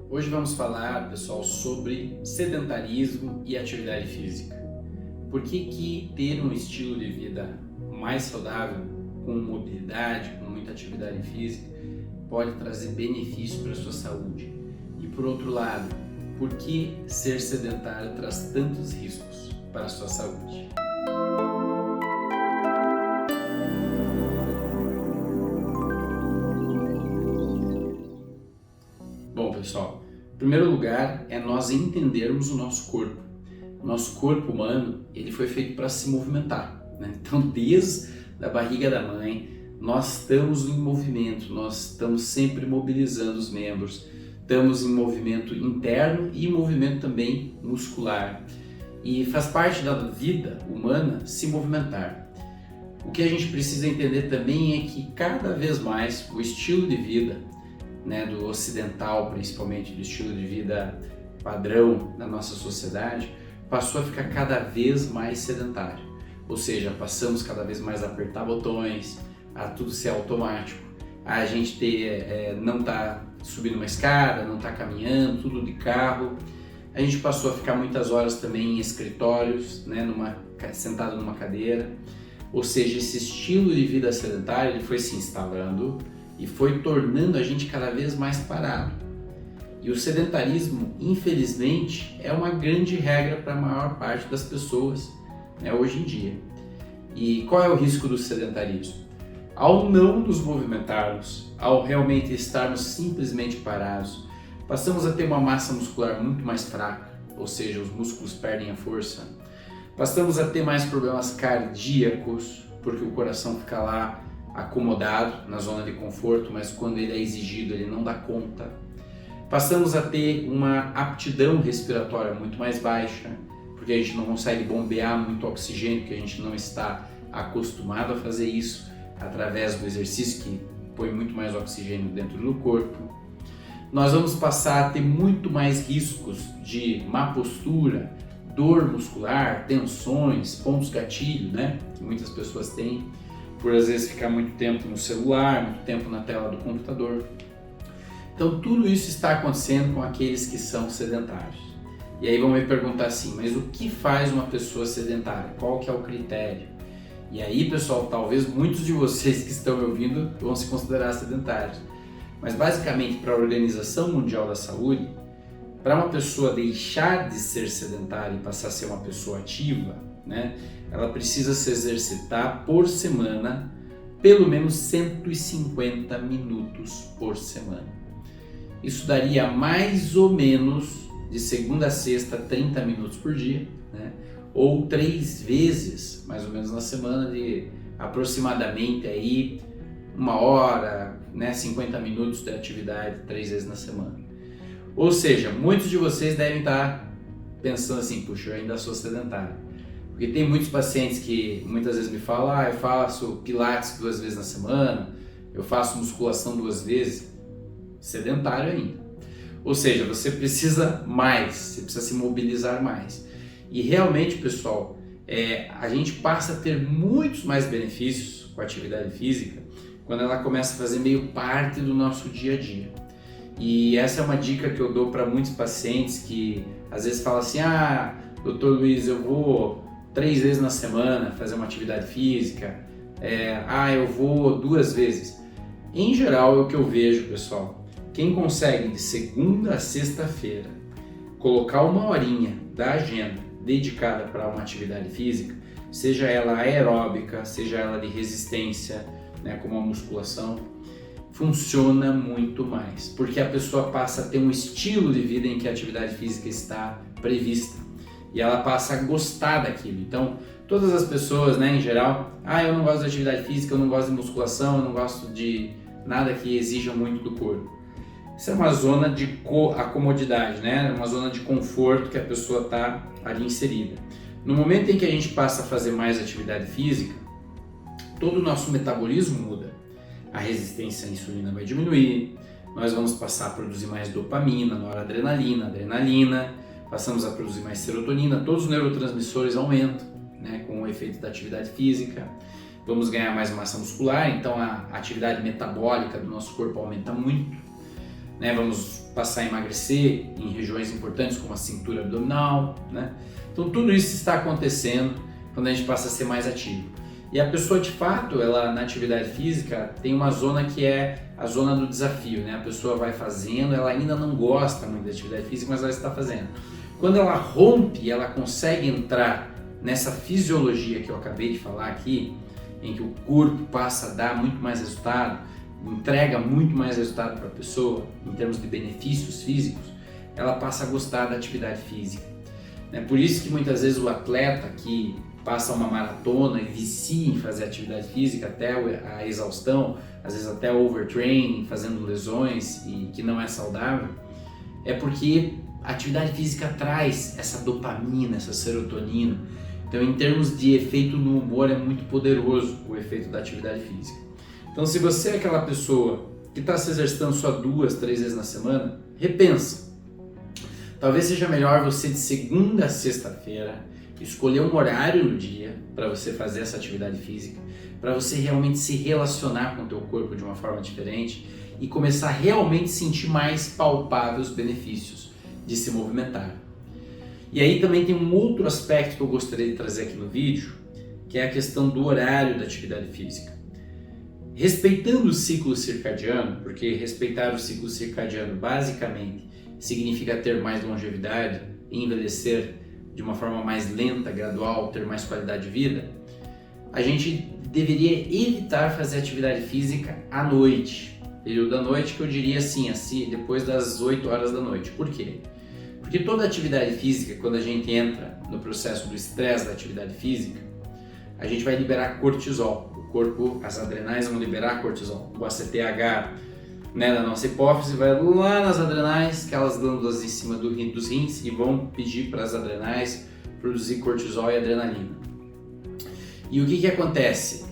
Hoje vamos falar, pessoal, sobre sedentarismo e atividade física. Por que ter um estilo de vida mais saudável, com mobilidade, com muita atividade física, pode trazer benefício para a sua saúde? E por outro lado, por que ser sedentário traz tantos riscos para a sua saúde? Bom, pessoal, em primeiro lugar é nós entendermos o nosso corpo. O nosso corpo humano, ele foi feito para se movimentar, né? Então, desde a barriga da mãe, nós estamos em movimento, nós estamos sempre mobilizando os membros, estamos em movimento interno e em movimento também muscular. E faz parte da vida humana se movimentar. O que a gente precisa entender também é que cada vez mais o estilo de vida, do ocidental, principalmente do estilo de vida padrão da nossa sociedade, passou a ficar cada vez mais sedentário. Ou seja, passamos cada vez mais a apertar botões, a tudo ser automático, a gente não tá subindo uma escada, não tá caminhando, tudo de carro. A gente passou a ficar muitas horas também em escritórios, sentado numa cadeira. Ou seja, esse estilo de vida sedentário ele foi se instalando e foi tornando a gente cada vez mais parado. E o sedentarismo, infelizmente, é uma grande regra para a maior parte das pessoas, hoje em dia. E qual é o risco do sedentarismo? Ao não nos movimentarmos, ao realmente estarmos simplesmente parados, passamos a ter uma massa muscular muito mais fraca, ou seja, os músculos perdem a força. Passamos a ter mais problemas cardíacos, porque o coração fica lá acomodado na zona de conforto, mas quando ele é exigido ele não dá conta. Passamos a ter uma aptidão respiratória muito mais baixa, porque a gente não consegue bombear muito oxigênio, porque a gente não está acostumado a fazer isso através do exercício que põe muito mais oxigênio dentro do corpo. Nós vamos passar a ter muito mais riscos de má postura, dor muscular, tensões, pontos gatilho, que muitas pessoas têm, por às vezes ficar muito tempo no celular, muito tempo na tela do computador. Então tudo isso está acontecendo com aqueles que são sedentários. E aí vão me perguntar assim, mas o que faz uma pessoa sedentária? Qual que é o critério? E aí, pessoal, talvez muitos de vocês que estão me ouvindo vão se considerar sedentários. Mas basicamente, para a Organização Mundial da Saúde, para uma pessoa deixar de ser sedentária e passar a ser uma pessoa ativa, ela precisa se exercitar por semana, pelo menos 150 minutos por semana. Isso daria mais ou menos de segunda a sexta 30 minutos por dia, ou 3 vezes mais ou menos na semana, de aproximadamente aí 1 hora, 50 minutos de atividade 3 vezes na semana. Ou seja, muitos de vocês devem estar pensando assim, puxa, eu ainda sou sedentário. Porque tem muitos pacientes que muitas vezes me falam, eu faço pilates 2 vezes na semana, eu faço musculação 2 vezes, sedentário ainda. Ou seja, você precisa mais, você precisa se mobilizar mais. E realmente, pessoal, a gente passa a ter muitos mais benefícios com a atividade física quando ela começa a fazer meio parte do nosso dia a dia. E essa é uma dica que eu dou para muitos pacientes que às vezes falam assim, doutor Luiz, eu vou 3 vezes na semana fazer uma atividade física, eu vou 2 vezes. Em geral, é o que eu vejo, pessoal, quem consegue de segunda a sexta-feira colocar 1 horinha da agenda dedicada para uma atividade física, seja ela aeróbica, seja ela de resistência, como a musculação, funciona muito mais, porque a pessoa passa a ter um estilo de vida em que a atividade física está prevista e ela passa a gostar daquilo. Então, todas as pessoas, em geral, eu não gosto de atividade física, eu não gosto de musculação, eu não gosto de nada que exija muito do corpo. Isso é uma zona de acomodidade, uma zona de conforto que a pessoa está ali inserida. No momento em que a gente passa a fazer mais atividade física, todo o nosso metabolismo muda. A resistência à insulina vai diminuir, nós vamos passar a produzir mais dopamina, noradrenalina, adrenalina, passamos a produzir mais serotonina, todos os neurotransmissores aumentam, com o efeito da atividade física. Vamos ganhar mais massa muscular, então a atividade metabólica do nosso corpo aumenta muito. Vamos passar a emagrecer em regiões importantes como a cintura abdominal, né? Então tudo isso está acontecendo quando a gente passa a ser mais ativo. E a pessoa, de fato, ela na atividade física tem uma zona que é a zona do desafio, né? A pessoa vai fazendo, ela ainda não gosta muito da atividade física, mas ela está fazendo. Quando ela rompe, ela consegue entrar nessa fisiologia que eu acabei de falar aqui, em que o corpo passa a dar muito mais resultado, entrega muito mais resultado para a pessoa, em termos de benefícios físicos, ela passa a gostar da atividade física. É por isso que muitas vezes o atleta que passa uma maratona e vicia em fazer atividade física até a exaustão, às vezes até o overtraining, fazendo lesões e que não é saudável, é porque a atividade física traz essa dopamina, essa serotonina. Então, em termos de efeito no humor, é muito poderoso o efeito da atividade física. Então, se você é aquela pessoa que está se exercitando só 2, 3 vezes na semana, repensa. Talvez seja melhor você, de segunda a sexta-feira, escolher um horário no dia para você fazer essa atividade física, para você realmente se relacionar com o teu corpo de uma forma diferente e começar a realmente sentir mais palpáveis os benefícios de se movimentar. E aí também tem um outro aspecto que eu gostaria de trazer aqui no vídeo, que é a questão do horário da atividade física. Respeitando o ciclo circadiano, porque respeitar o ciclo circadiano basicamente significa ter mais longevidade, envelhecer de uma forma mais lenta, gradual, ter mais qualidade de vida, a gente deveria evitar fazer atividade física à noite. Período da noite que eu diria assim, depois das 8 horas da noite. Por quê? Porque toda atividade física, quando a gente entra no processo do estresse da atividade física, a gente vai liberar cortisol. O corpo, as adrenais vão liberar cortisol. O ACTH, né, da nossa hipófise vai lá nas adrenais, aquelas glândulas em cima dos rins, e vão pedir para as adrenais produzir cortisol e adrenalina. E o que acontece?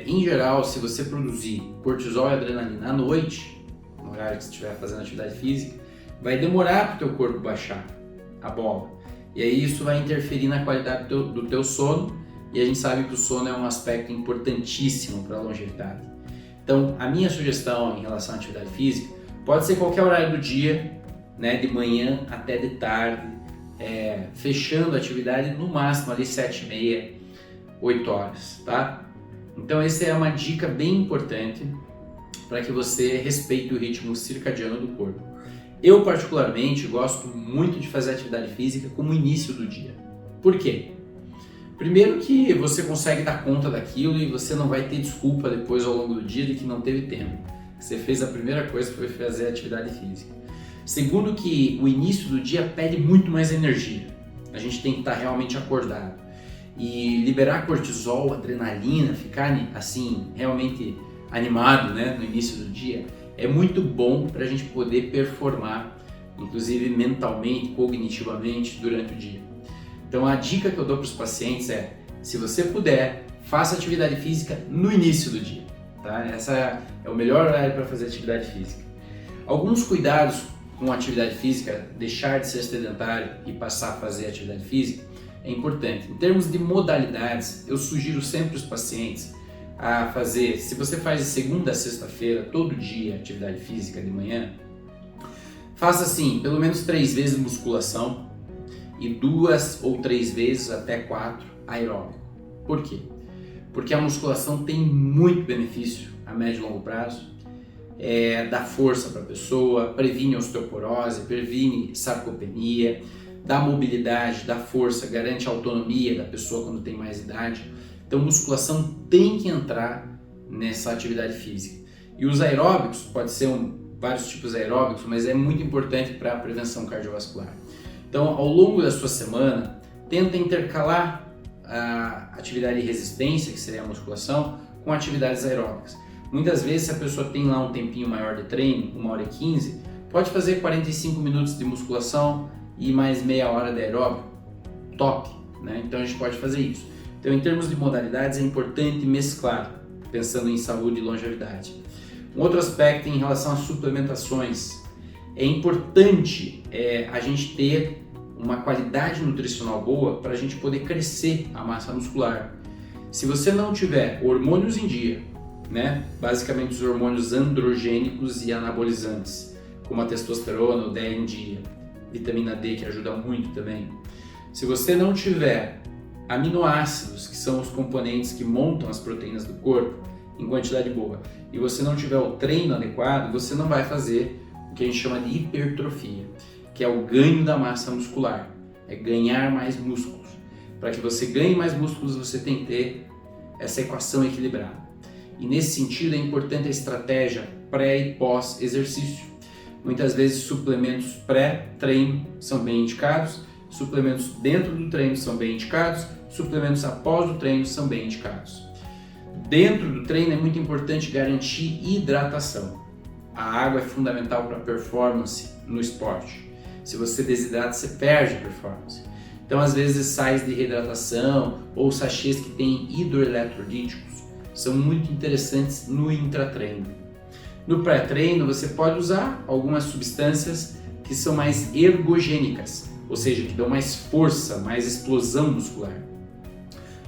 Em geral, se você produzir cortisol e adrenalina à noite, no horário que você estiver fazendo atividade física, vai demorar para o teu corpo baixar a bola. E aí isso vai interferir na qualidade do teu sono, e a gente sabe que o sono é um aspecto importantíssimo para a longevidade. Então, a minha sugestão em relação à atividade física pode ser qualquer horário do dia, né, de manhã até de tarde, fechando a atividade no máximo ali 7h30, 8 horas, tá? Então, essa é uma dica bem importante para que você respeite o ritmo circadiano do corpo. Eu, particularmente, gosto muito de fazer atividade física como início do dia. Por quê? Primeiro que você consegue dar conta daquilo e você não vai ter desculpa depois ao longo do dia de que não teve tempo. Você fez a primeira coisa que foi fazer atividade física. Segundo que o início do dia pede muito mais energia. A gente tem que estar realmente acordado. E liberar cortisol, adrenalina, ficar assim realmente animado, né, no início do dia, é muito bom para a gente poder performar, inclusive mentalmente, cognitivamente, durante o dia. Então a dica que eu dou para os pacientes é, se você puder, faça atividade física no início do dia, tá? Essa é o melhor horário para fazer atividade física. Alguns cuidados com a atividade física, deixar de ser sedentário e passar a fazer atividade física, é importante. Em termos de modalidades, eu sugiro sempre os pacientes a fazer, se você faz de segunda a sexta-feira, todo dia, atividade física de manhã, faça assim, pelo menos 3 vezes musculação, e 2 ou 3 vezes até 4 aeróbico. Por quê? Porque a musculação tem muito benefício a médio e longo prazo, dá força para a pessoa, previne osteoporose, previne sarcopenia, dá mobilidade, dá força, garante a autonomia da pessoa quando tem mais idade. Então musculação tem que entrar nessa atividade física. E os aeróbicos, pode ser vários tipos de aeróbicos, mas é muito importante para a prevenção cardiovascular. Então, ao longo da sua semana, tenta intercalar a atividade de resistência, que seria a musculação, com atividades aeróbicas. Muitas vezes, se a pessoa tem lá um tempinho maior de treino, 1h15, pode fazer 45 minutos de musculação e mais meia hora de aeróbico. Top, né? Então a gente pode fazer isso. Então, em termos de modalidades, é importante mesclar, pensando em saúde e longevidade. Um outro aspecto em relação às suplementações. É importante a gente ter uma qualidade nutricional boa para a gente poder crescer a massa muscular. Se você não tiver hormônios em dia, né, basicamente os hormônios androgênicos e anabolizantes, como a testosterona, o DHA em dia, vitamina D, que ajuda muito também. Se você não tiver aminoácidos, que são os componentes que montam as proteínas do corpo, em quantidade boa, e você não tiver o treino adequado, você não vai fazer o que a gente chama de hipertrofia, que é o ganho da massa muscular, é ganhar mais músculos. Para que você ganhe mais músculos, você tem que ter essa equação equilibrada. E nesse sentido é importante a estratégia pré e pós exercício. Muitas vezes suplementos pré-treino são bem indicados, suplementos dentro do treino são bem indicados, suplementos após o treino são bem indicados. Dentro do treino é muito importante garantir hidratação. A água é fundamental para a performance no esporte. Se você desidrata, você perde a performance. Então, às vezes, sais de reidratação ou sachês que têm hidroeletrolíticos são muito interessantes no intratreino. No pré-treino, você pode usar algumas substâncias que são mais ergogênicas, ou seja, que dão mais força, mais explosão muscular.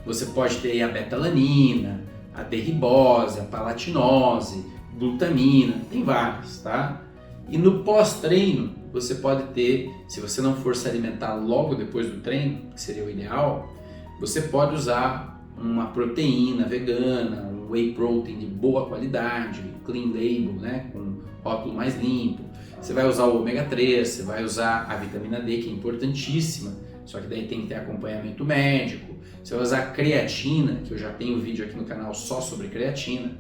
Você pode ter a betalanina, a derribose, a palatinose, glutamina, tem vários, tá? E no pós-treino, você pode ter, se você não for se alimentar logo depois do treino, que seria o ideal, você pode usar uma proteína vegana, um whey protein de boa qualidade, clean label, né, com rótulo mais limpo. Você vai usar o ômega 3, você vai usar a vitamina D, que é importantíssima, só que daí tem que ter acompanhamento médico. Você vai usar a creatina, que eu já tenho vídeo aqui no canal só sobre creatina,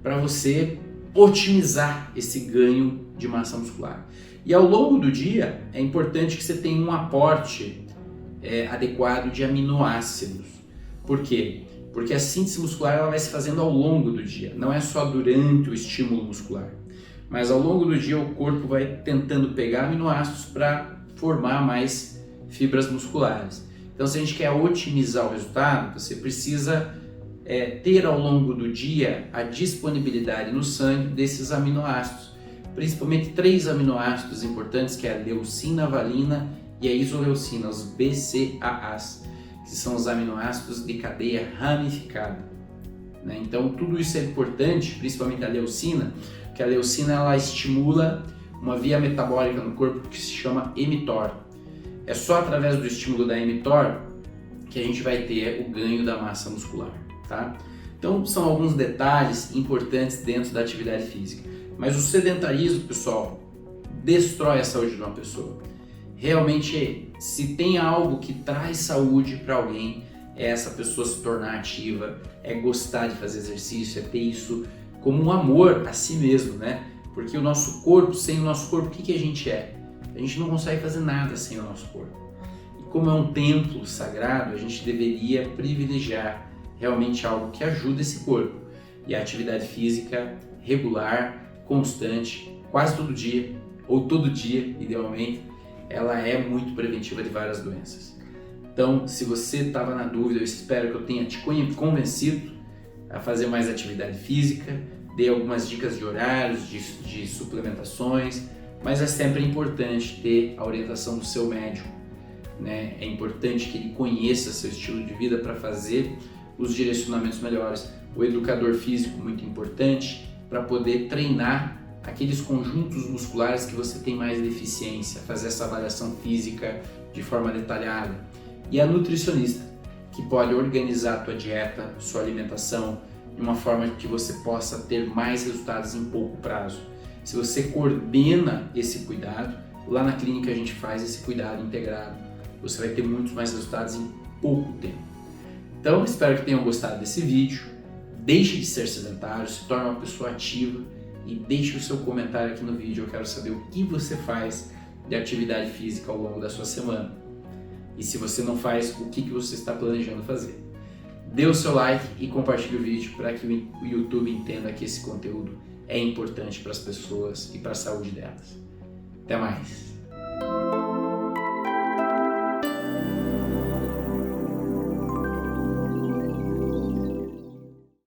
para você otimizar esse ganho de massa muscular. E ao longo do dia é importante que você tenha um aporte adequado de aminoácidos. Por quê? Porque a síntese muscular ela vai se fazendo ao longo do dia, não é só durante o estímulo muscular. Mas ao longo do dia o corpo vai tentando pegar aminoácidos para formar mais fibras musculares. Então, se a gente quer otimizar o resultado, você precisa ter ao longo do dia a disponibilidade no sangue desses aminoácidos, principalmente 3 aminoácidos importantes, que é a leucina, a valina e a isoleucina, os BCAAs, que são os aminoácidos de cadeia ramificada, né? Então, tudo isso é importante, principalmente a leucina, que a leucina ela estimula uma via metabólica no corpo que se chama mTOR. É só através do estímulo da mTOR que a gente vai ter o ganho da massa muscular, tá? Então, são alguns detalhes importantes dentro da atividade física. Mas o sedentarismo, pessoal, destrói a saúde de uma pessoa. Realmente, se tem algo que traz saúde para alguém, é essa pessoa se tornar ativa, é gostar de fazer exercício, é ter isso como um amor a si mesmo, né? Porque o nosso corpo, sem o nosso corpo, o que a gente é? A gente não consegue fazer nada sem o nosso corpo. E como é um templo sagrado, a gente deveria privilegiar realmente algo que ajuda esse corpo. E a atividade física regular, constante, quase todo dia, ou todo dia, idealmente, ela é muito preventiva de várias doenças. Então, se você estava na dúvida, eu espero que eu tenha te convencido a fazer mais atividade física, dei algumas dicas de horários, de suplementações, mas é sempre importante ter a orientação do seu médico, né? É importante que ele conheça seu estilo de vida para fazer os direcionamentos melhores. O educador físico, muito importante, para poder treinar aqueles conjuntos musculares que você tem mais deficiência, fazer essa avaliação física de forma detalhada. E a nutricionista, que pode organizar a tua dieta, sua alimentação, de uma forma que você possa ter mais resultados em pouco prazo. Se você coordena esse cuidado, lá na clínica a gente faz esse cuidado integrado, você vai ter muitos mais resultados em pouco tempo. Então, espero que tenham gostado desse vídeo. Deixe de ser sedentário, se torne uma pessoa ativa e deixe o seu comentário aqui no vídeo. Eu quero saber o que você faz de atividade física ao longo da sua semana. E se você não faz, o que você está planejando fazer. Dê o seu like e compartilhe o vídeo para que o YouTube entenda que esse conteúdo é importante para as pessoas e para a saúde delas. Até mais!